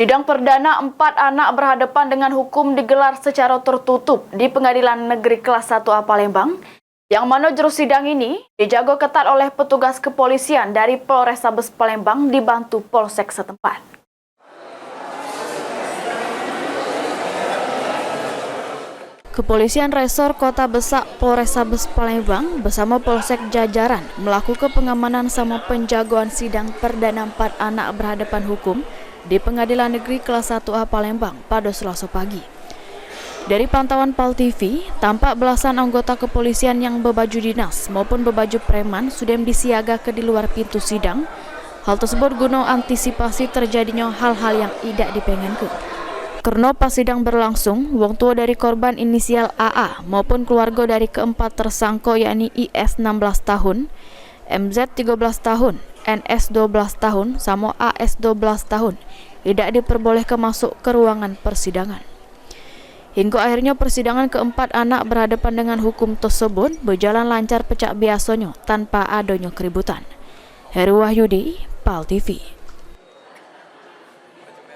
Sidang perdana 4 anak berhadapan dengan hukum digelar secara tertutup di Pengadilan Negeri Kelas 1A Palembang, yang mana juru sidang ini dijaga ketat oleh petugas kepolisian dari Polrestabes Palembang dibantu Polsek setempat. Kepolisian Resor Kota Besak Polrestabes Palembang bersama Polsek jajaran melakukan pengamanan sama penjagaan sidang perdana 4 anak berhadapan hukum di Pengadilan Negeri Kelas 1A Palembang pada Selasa pagi. Dari pantauan PAL TV, tampak belasan anggota kepolisian yang berbaju dinas maupun berbaju preman sudah disiagakan di luar pintu sidang. Hal tersebut guna antisipasi terjadinya hal-hal yang tidak dipengenkan. Karena pas sidang berlangsung, wong tua dari korban inisial AA maupun keluarga dari keempat tersangka yakni IS 16 tahun, MZ 13 tahun, NS 12 tahun, sama AS 12 tahun tidak diperbolehkan masuk ke ruangan persidangan. Hingga akhirnya persidangan keempat anak berhadapan dengan hukum tersebut berjalan lancar pecah biasanya tanpa adanya keributan. Heru Wahyudi, PAL TV.